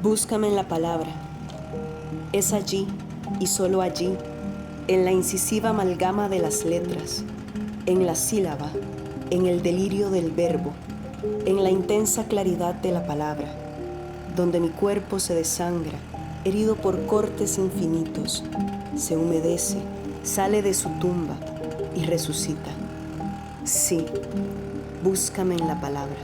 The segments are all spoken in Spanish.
Búscame en la palabra. Es allí, y solo allí, en la incisiva amalgama de las letras, en la sílaba, en el delirio del verbo, en la intensa claridad de la palabra, donde mi cuerpo se desangra, herido por cortes infinitos, se humedece, sale de su tumba y resucita. Sí, búscame en la palabra.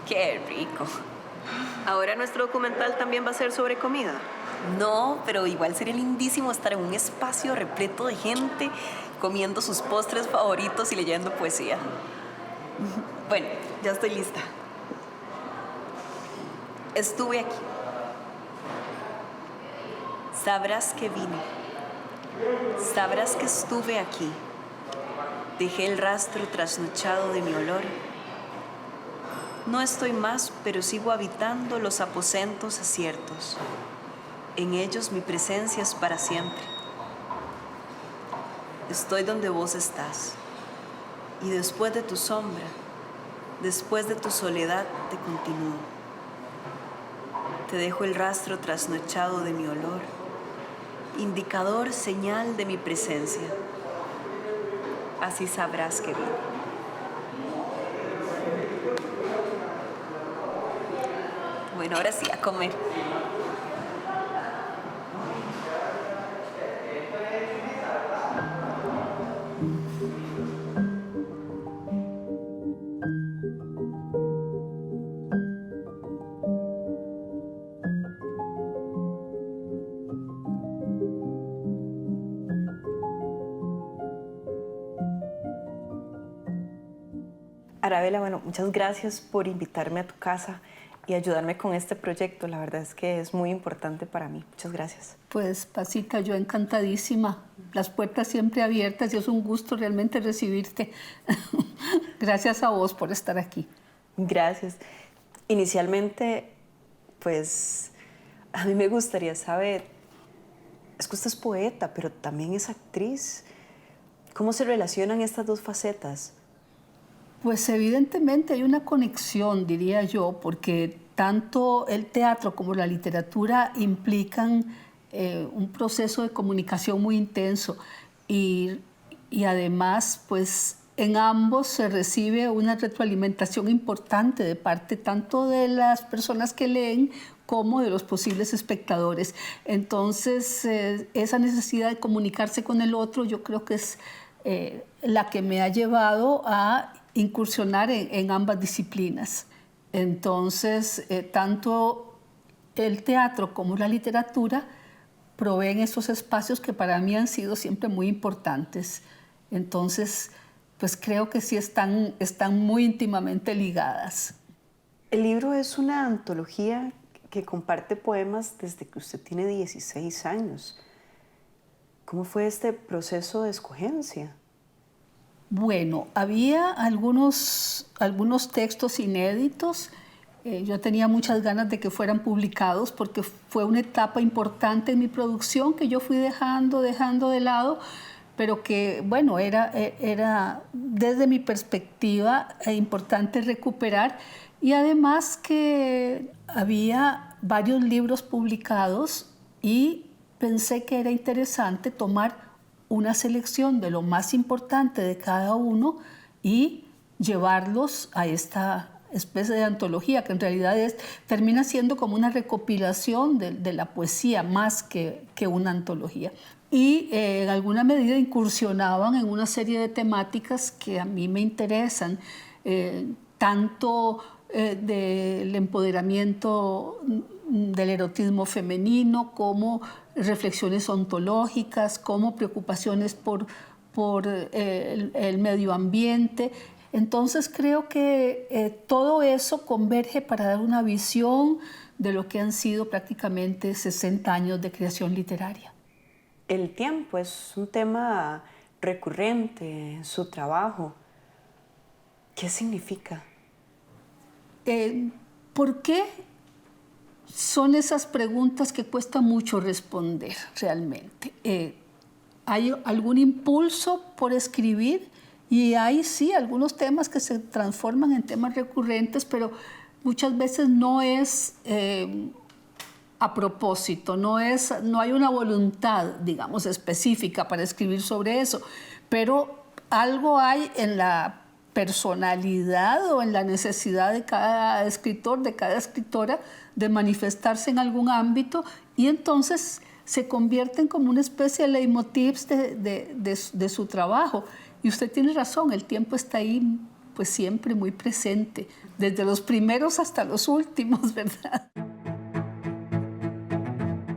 ¡Qué rico! Ahora nuestro documental también va a ser sobre comida. No, pero igual sería lindísimo estar en un espacio repleto de gente comiendo sus postres favoritos y leyendo poesía. Bueno, ya estoy lista. Estuve aquí. Sabrás que vine. Sabrás que estuve aquí. Dejé el rastro trasnochado de mi olor. No estoy más, pero sigo habitando los aposentos aciertos. En ellos mi presencia es para siempre. Estoy donde vos estás. Y después de tu sombra, después de tu soledad, te continúo. Te dejo el rastro trasnochado de mi olor, indicador, señal de mi presencia. Así sabrás que vine. Bueno, ahora sí, a comer. Arabela, bueno, muchas gracias por invitarme a tu casa y ayudarme con este proyecto. La verdad es que es muy importante para mí. Muchas gracias. Pues, Pasita, yo encantadísima. Las puertas siempre abiertas y es un gusto realmente recibirte. Gracias a vos por estar aquí. Gracias. Inicialmente, pues, a mí me gustaría saber, es que usted es poeta, pero también es actriz. ¿Cómo se relacionan estas dos facetas? Pues evidentemente hay una conexión, diría yo, porque tanto el teatro como la literatura implican un proceso de comunicación muy intenso y además, pues en ambos se recibe una retroalimentación importante de parte tanto de las personas que leen como de los posibles espectadores. Entonces, esa necesidad de comunicarse con el otro yo creo que es la que me ha llevado a incursionar en ambas disciplinas. Entonces, tanto el teatro como la literatura proveen esos espacios que para mí han sido siempre muy importantes. Entonces, pues creo que sí están muy íntimamente ligadas. El libro es una antología que comparte poemas desde que usted tiene 16 años. ¿Cómo fue este proceso de escogencia? Bueno, había algunos textos inéditos. Yo tenía muchas ganas de que fueran publicados porque fue una etapa importante en mi producción que yo fui dejando de lado, pero que, bueno, era desde mi perspectiva importante recuperar. Y además que había varios libros publicados y pensé que era interesante tomar una selección de lo más importante de cada uno y llevarlos a esta especie de antología, que en realidad termina siendo como una recopilación de la poesía más que una antología. Y en alguna medida incursionaban en una serie de temáticas que a mí me interesan, tanto del empoderamiento del erotismo femenino, como reflexiones ontológicas, como preocupaciones por el medio ambiente. Entonces creo que todo eso converge para dar una visión de lo que han sido prácticamente 60 años de creación literaria. El tiempo es un tema recurrente en su trabajo. ¿Qué significa? ¿Por qué? Son esas preguntas que cuesta mucho responder realmente. ¿Hay algún impulso por escribir? Y hay sí algunos temas que se transforman en temas recurrentes, pero muchas veces no es a propósito, no hay una voluntad, digamos, específica para escribir sobre eso, pero algo hay en la personalidad o en la necesidad de cada escritor, de cada escritora, de manifestarse en algún ámbito, y entonces se convierten como una especie de leitmotivs de su trabajo. Y usted tiene razón, el tiempo está ahí pues siempre muy presente, desde los primeros hasta los últimos, ¿verdad?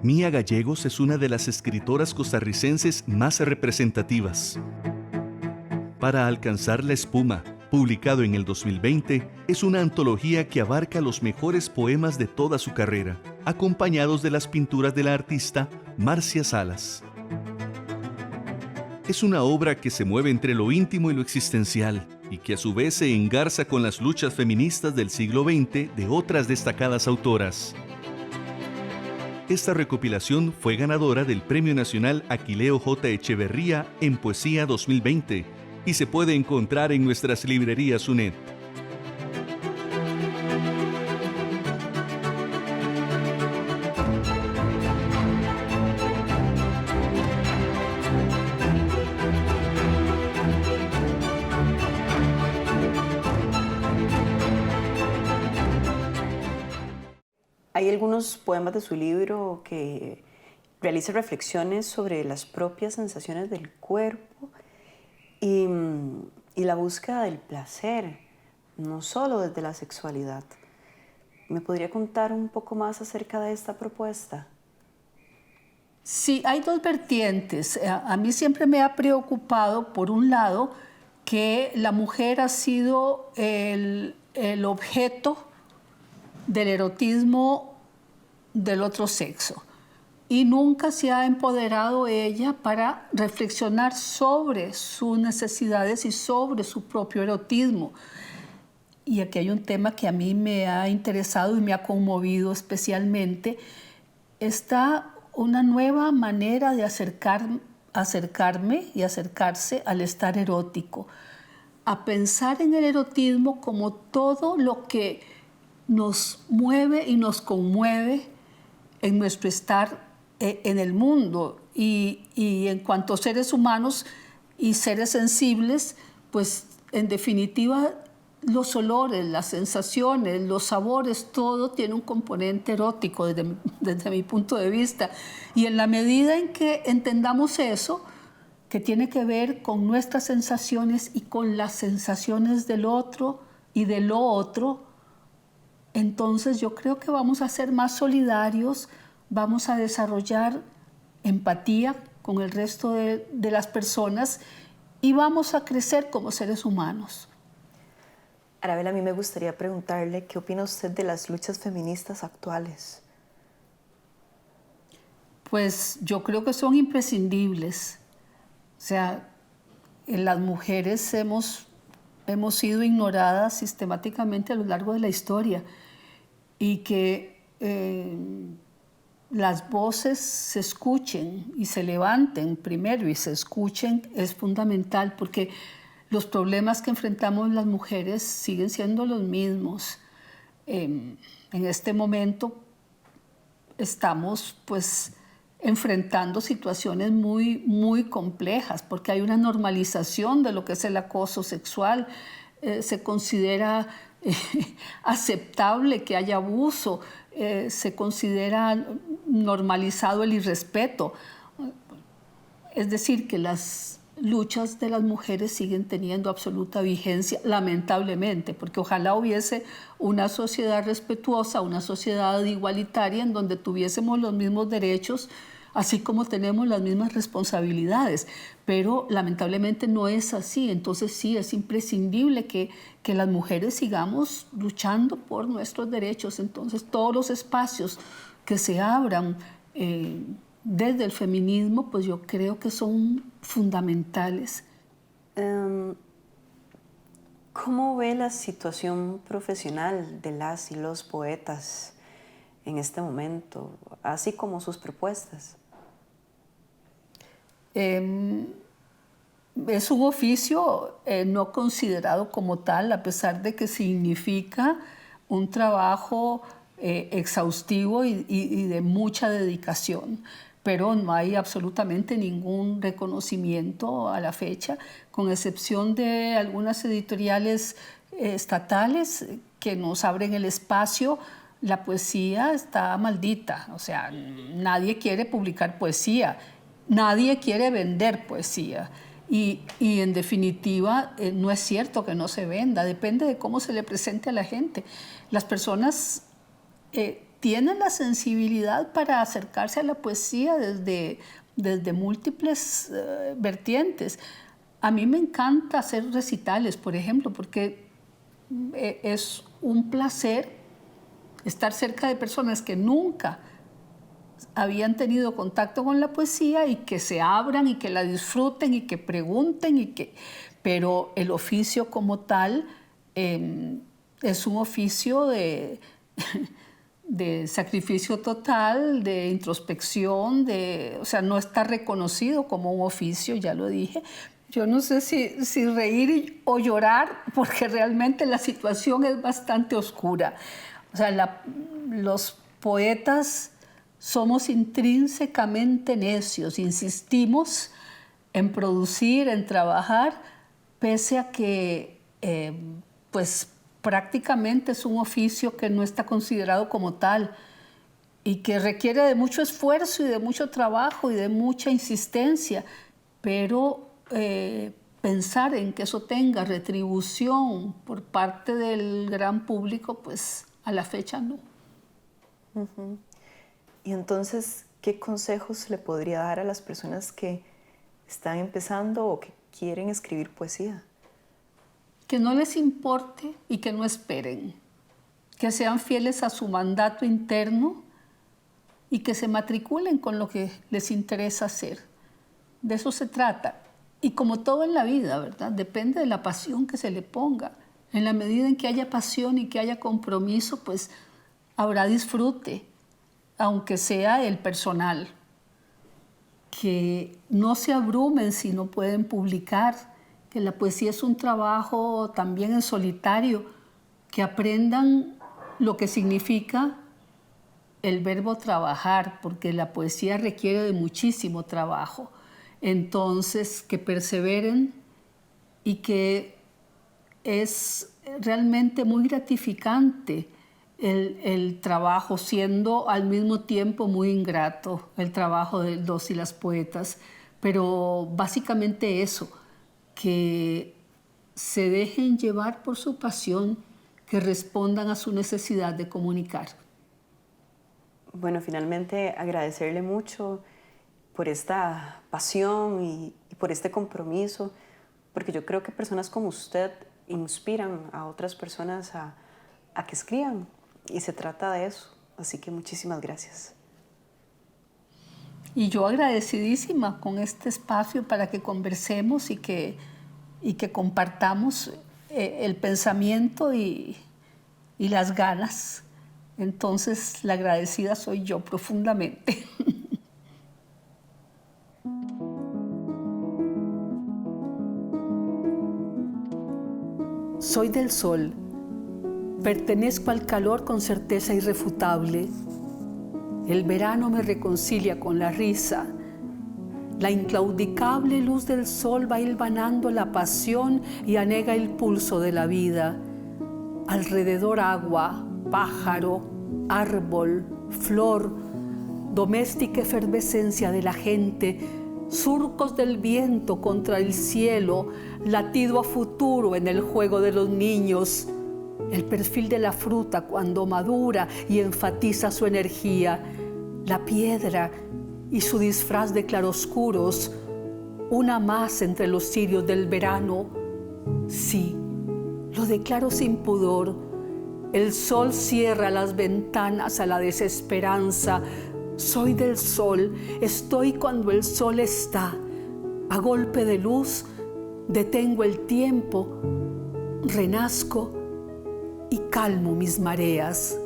Mía Gallegos es una de las escritoras costarricenses más representativas. Para alcanzar la espuma, publicado en el 2020, es una antología que abarca los mejores poemas de toda su carrera, acompañados de las pinturas de la artista Marcia Salas. Es una obra que se mueve entre lo íntimo y lo existencial, y que a su vez se engarza con las luchas feministas del siglo XX de otras destacadas autoras. Esta recopilación fue ganadora del Premio Nacional Aquileo J. Echeverría en Poesía 2020 y se puede encontrar en nuestras librerías UNED. Hay algunos poemas de su libro que realizan reflexiones sobre las propias sensaciones del cuerpo y la búsqueda del placer, no solo desde la sexualidad. ¿Me podría contar un poco más acerca de esta propuesta? Sí, hay dos vertientes. A mí siempre me ha preocupado, por un lado, que la mujer ha sido el objeto del erotismo del otro sexo y nunca se ha empoderado ella para reflexionar sobre sus necesidades y sobre su propio erotismo. Y aquí hay un tema que a mí me ha interesado y me ha conmovido especialmente. Está una nueva manera de acercarme y acercarse al estar erótico, a pensar en el erotismo como todo lo que nos mueve y nos conmueve en nuestro estar en el mundo. Y en cuanto a seres humanos y seres sensibles, pues en definitiva los olores, las sensaciones, los sabores, todo tiene un componente erótico desde mi punto de vista. Y en la medida en que entendamos eso, que tiene que ver con nuestras sensaciones y con las sensaciones del otro y de lo otro, entonces yo creo que vamos a ser más solidarios, vamos a desarrollar empatía con el resto de las personas y vamos a crecer como seres humanos. Arabela, a mí me gustaría preguntarle qué opina usted de las luchas feministas actuales. Pues yo creo que son imprescindibles. O sea, las mujeres hemos sido ignoradas sistemáticamente a lo largo de la historia y que las voces se escuchen y se levanten primero y se escuchen es fundamental, porque los problemas que enfrentamos las mujeres siguen siendo los mismos. En este momento estamos pues enfrentando situaciones muy, muy complejas, porque hay una normalización de lo que es el acoso sexual. Se considera aceptable que haya abuso, se considera normalizado el irrespeto. Es decir, que las luchas de las mujeres siguen teniendo absoluta vigencia, lamentablemente, porque ojalá hubiese una sociedad respetuosa, una sociedad igualitaria en donde tuviésemos los mismos derechos, así como tenemos las mismas responsabilidades, pero lamentablemente no es así. Entonces sí, es imprescindible que las mujeres sigamos luchando por nuestros derechos. Entonces todos los espacios que se abran desde el feminismo, pues yo creo que son fundamentales. ¿Cómo ve la situación profesional de las y los poetas en este momento, así como sus propuestas? Es un oficio no considerado como tal, a pesar de que significa un trabajo exhaustivo y de mucha dedicación, pero no hay absolutamente ningún reconocimiento a la fecha, con excepción de algunas editoriales estatales que nos abren el espacio. La poesía está maldita, o sea, nadie quiere publicar poesía, nadie quiere vender poesía. Y en definitiva, no es cierto que no se venda, depende de cómo se le presente a la gente. Las personas tienen la sensibilidad para acercarse a la poesía desde múltiples vertientes. A mí me encanta hacer recitales, por ejemplo, porque es un placer estar cerca de personas que nunca habían tenido contacto con la poesía y que se abran y que la disfruten y que pregunten, pero el oficio como tal es un oficio de sacrificio total, de introspección, o sea, no está reconocido como un oficio, ya lo dije. Yo no sé si reír o llorar, porque realmente la situación es bastante oscura. O sea, los poetas somos intrínsecamente necios, insistimos en producir, en trabajar, pese a que pues prácticamente es un oficio que no está considerado como tal y que requiere de mucho esfuerzo y de mucho trabajo y de mucha insistencia, pero pensar en que eso tenga retribución por parte del gran público, pues a la fecha no. Uh-huh. Y entonces, ¿qué consejos le podría dar a las personas que están empezando o que quieren escribir poesía? Que no les importe y que no esperen, que sean fieles a su mandato interno y que se matriculen con lo que les interesa hacer. De eso se trata. Y como todo en la vida, ¿verdad? Depende de la pasión que se le ponga. En la medida en que haya pasión y que haya compromiso, pues habrá disfrute, aunque sea el personal. Que no se abrumen si no pueden publicar, que la poesía es un trabajo también en solitario, que aprendan lo que significa el verbo trabajar, porque la poesía requiere de muchísimo trabajo. Entonces, que perseveren y que es realmente muy gratificante el trabajo, siendo al mismo tiempo muy ingrato el trabajo de los y las poetas, pero básicamente eso, que se dejen llevar por su pasión, que respondan a su necesidad de comunicar. Bueno, finalmente agradecerle mucho por esta pasión y por este compromiso, porque yo creo que personas como usted inspiran a otras personas a que escriban, y se trata de eso. Así que muchísimas gracias. Y yo agradecidísima con este espacio para que conversemos y que compartamos el pensamiento y las ganas. Entonces, la agradecida soy yo profundamente. Soy del sol, pertenezco al calor con certeza irrefutable. El verano me reconcilia con la risa. La inclaudicable luz del sol va hilvanando la pasión y anega el pulso de la vida. Alrededor agua, pájaro, árbol, flor, doméstica efervescencia de la gente, surcos del viento contra el cielo, latido a futuro en el juego de los niños, el perfil de la fruta cuando madura y enfatiza su energía, la piedra y su disfraz de claroscuros, una más entre los cirios del verano. Sí, lo declaro sin pudor. El sol cierra las ventanas a la desesperanza. Soy del sol, estoy cuando el sol está. A golpe de luz, detengo el tiempo, renazco y calmo mis mareas.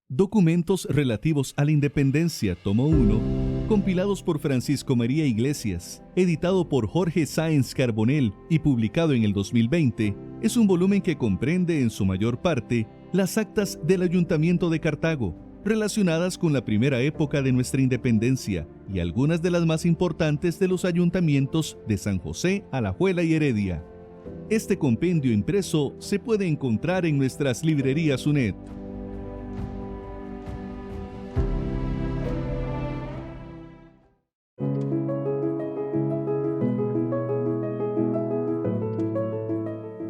Documentos relativos a la independencia, tomo 1, compilados por Francisco María Iglesias, editado por Jorge Sáenz Carbonell y publicado en el 2020, es un volumen que comprende en su mayor parte las actas del Ayuntamiento de Cartago, relacionadas con la primera época de nuestra independencia y algunas de las más importantes de los ayuntamientos de San José, Alajuela y Heredia. Este compendio impreso se puede encontrar en nuestras librerías UNED.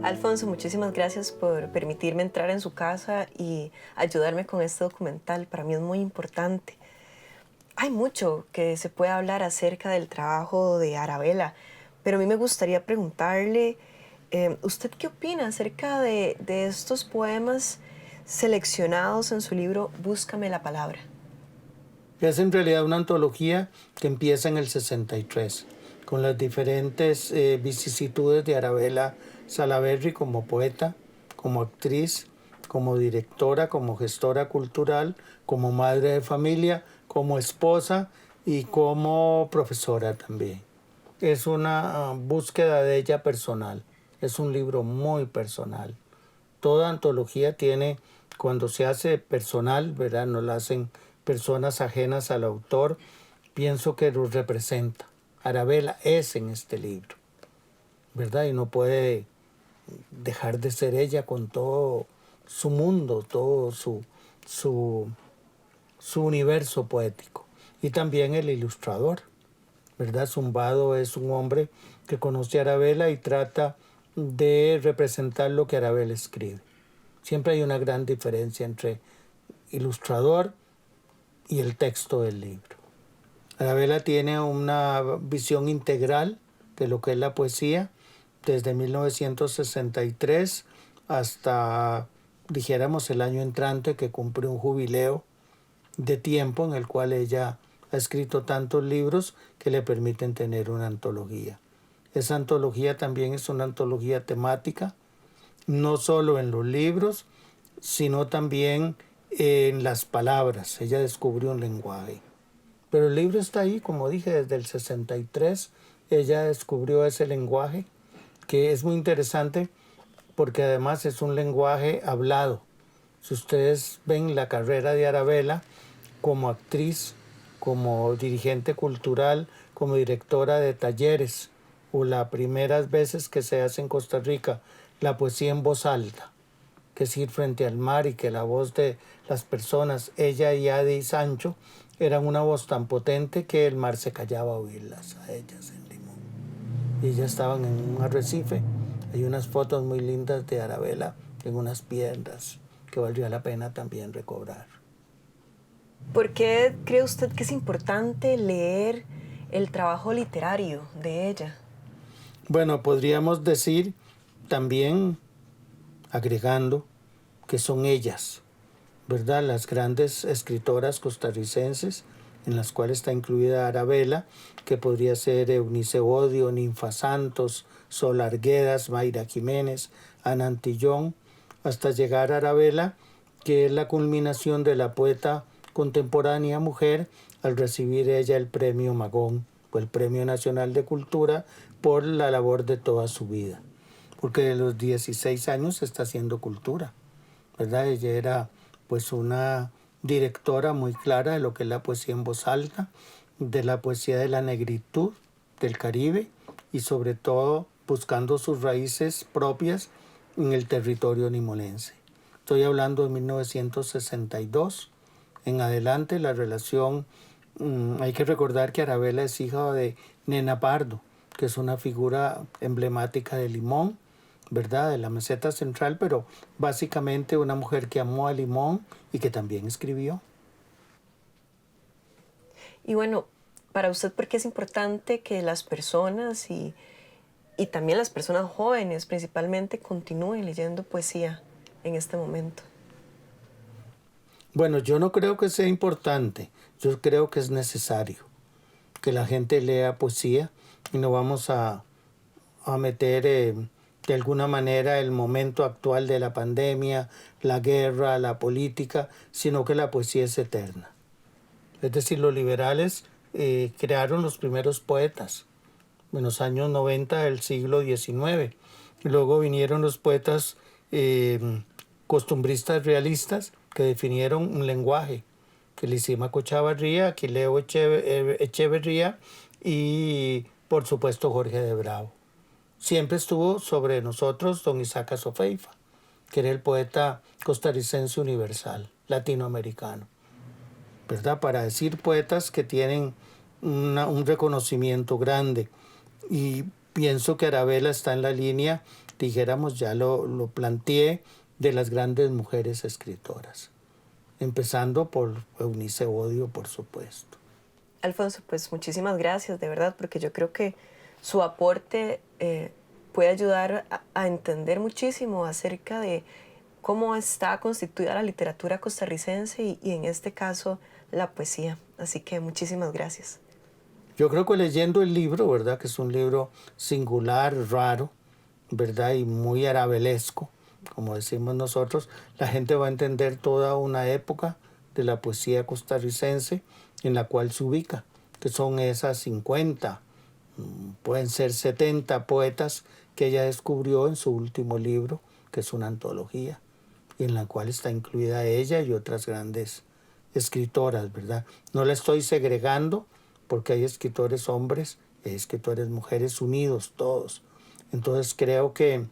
Alfonso, muchísimas gracias por permitirme entrar en su casa y ayudarme con este documental. Para mí es muy importante. Hay mucho que se puede hablar acerca del trabajo de Arabella, pero a mí me gustaría preguntarle, ¿usted qué opina acerca de estos poemas seleccionados en su libro Búscame la palabra? Es en realidad una antología que empieza en el 63, con las diferentes vicisitudes de Arabella Salaverry como poeta, como actriz, como directora, como gestora cultural, como madre de familia, como esposa y como profesora también. Es una búsqueda de ella personal, es un libro muy personal. Toda antología tiene, cuando se hace personal, ¿verdad? No la hacen personas ajenas al autor, pienso que lo representa. Arabella es en este libro, ¿verdad? Y no puede dejar de ser ella con todo su mundo, todo su universo poético. Y también el ilustrador, ¿verdad? Zumbado es un hombre que conoce a Arabella y trata de representar lo que Arabella escribe. Siempre hay una gran diferencia entre ilustrador y el texto del libro. Arabella tiene una visión integral de lo que es la poesía, desde 1963 hasta, dijéramos, el año entrante, que cumple un jubileo de tiempo en el cual ella ha escrito tantos libros que le permiten tener una antología. Esa antología también es una antología temática, no solo en los libros, sino también en las palabras. Ella descubrió un lenguaje. Pero el libro está ahí, como dije, desde el 63. Ella descubrió ese lenguaje, que es muy interesante porque además es un lenguaje hablado. Si ustedes ven la carrera de Arabella como actriz, como dirigente cultural, como directora de talleres, o las primeras veces que se hace en Costa Rica la poesía en voz alta, que es ir frente al mar y que la voz de las personas, ella y Adi y Sancho, eran una voz tan potente que el mar se callaba a oírlas a ellas en Limón. Y ellas estaban en un arrecife. Hay unas fotos muy lindas de Arabella en unas piedras que valdría la pena también recobrar. ¿Por qué cree usted que es importante leer el trabajo literario de ella? Bueno, podríamos decir también, agregando, que son ellas, ¿verdad? Las grandes escritoras costarricenses, en las cuales está incluida Arabella, que podría ser Eunice Odio, Ninfa Santos, Sol Arguedas, Mayra Jiménez, Ana Antillón, hasta llegar a Arabella, que es la culminación de la poeta contemporánea mujer al recibir ella el premio Magón, o el Premio Nacional de Cultura, por la labor de toda su vida. porque de los 16 años está haciendo cultura, ¿verdad? Ella era pues una directora muy clara de lo que es la poesía en voz alta, de la poesía de la negritud del Caribe y sobre todo buscando sus raíces propias en el territorio nimolense. Estoy hablando de 1962. En adelante la relación, hay que recordar que Arabella es hija de Nena Pardo, que es una figura emblemática de Limón, ¿verdad? De la meseta central, pero básicamente una mujer que amó a Limón y que también escribió. Y bueno, para usted, ¿por qué es importante que las personas y también las personas jóvenes principalmente continúen leyendo poesía en este momento? Bueno, yo no creo que sea importante, yo creo que es necesario que la gente lea poesía y no vamos a meter de alguna manera el momento actual de la pandemia, la guerra, la política, sino que la poesía es eterna. Es decir, los liberales crearon los primeros poetas en los años 90 del siglo XIX. Y luego vinieron los poetas costumbristas realistas que definieron un lenguaje, que Lisímaco Chavarría, Aquileo Echeverría y por supuesto Jorge de Bravo. Siempre estuvo sobre nosotros don Isaac Azofeifa, que era el poeta costarricense universal, latinoamericano, ¿verdad? Para decir poetas que tienen un reconocimiento grande. Y pienso que Arabella está en la línea, dijéramos, ya lo planteé, de las grandes mujeres escritoras, empezando por Eunice Odio, por supuesto. Alfonso, pues muchísimas gracias, de verdad, porque yo creo que su aporte puede ayudar a entender muchísimo acerca de cómo está constituida la literatura costarricense y en este caso la poesía. Así que muchísimas gracias. Yo creo que leyendo el libro, ¿verdad? Que es un libro singular, raro, ¿verdad? Y muy arabelesco, como decimos nosotros, la gente va a entender toda una época de la poesía costarricense en la cual se ubica, que son esas 50, pueden ser 70 poetas que ella descubrió en su último libro, que es una antología, y en la cual está incluida ella y otras grandes escritoras, ¿verdad? No la estoy segregando porque hay escritores hombres y hay escritores mujeres unidos todos. Entonces creo que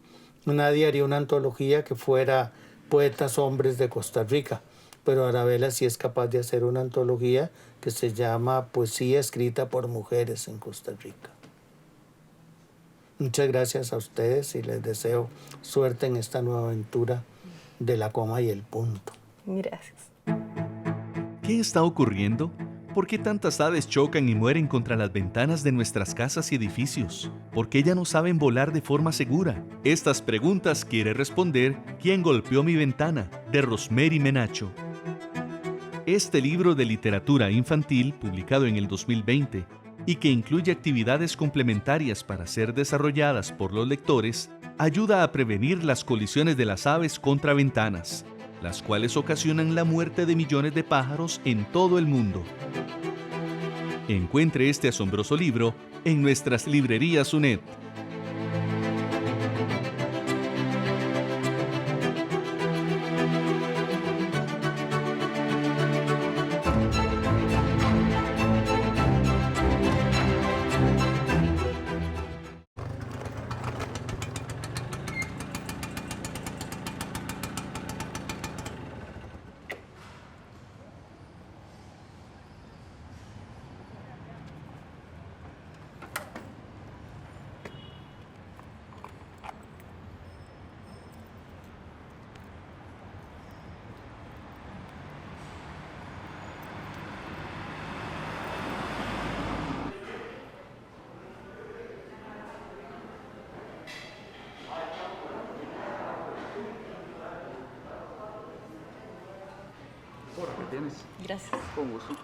nadie haría una antología que fuera poetas hombres de Costa Rica, pero Arabella sí es capaz de hacer una antología que se llama Poesía escrita por mujeres en Costa Rica. Muchas gracias a ustedes y les deseo suerte en esta nueva aventura de la coma y el punto. Gracias. ¿Qué está ocurriendo? ¿Por qué tantas aves chocan y mueren contra las ventanas de nuestras casas y edificios? ¿Por qué ya no saben volar de forma segura? Estas preguntas quiere responder ¿Quién golpeó mi ventana?, de Rosemary Menacho. Este libro de literatura infantil, publicado en el 2020, y que incluye actividades complementarias para ser desarrolladas por los lectores, ayuda a prevenir las colisiones de las aves contra ventanas, las cuales ocasionan la muerte de millones de pájaros en todo el mundo. Encuentre este asombroso libro en nuestras librerías UNED. Gracias. Con gusto.